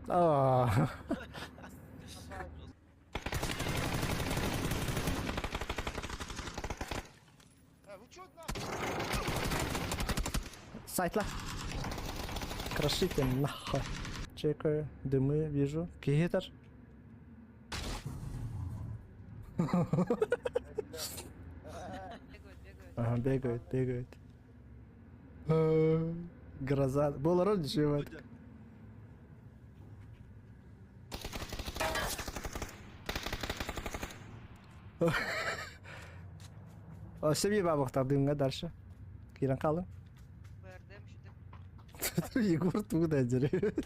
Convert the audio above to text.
Aa. Вы чё нахуй? Сайтла. Крошите нахуй. Чекаю, дымы вижу. Кигитар. Ага, бегают. Гроза. Был родич его. Себе бабах так дымга дальше. Киран калın. Бердем, шутим. Егор туда дерет.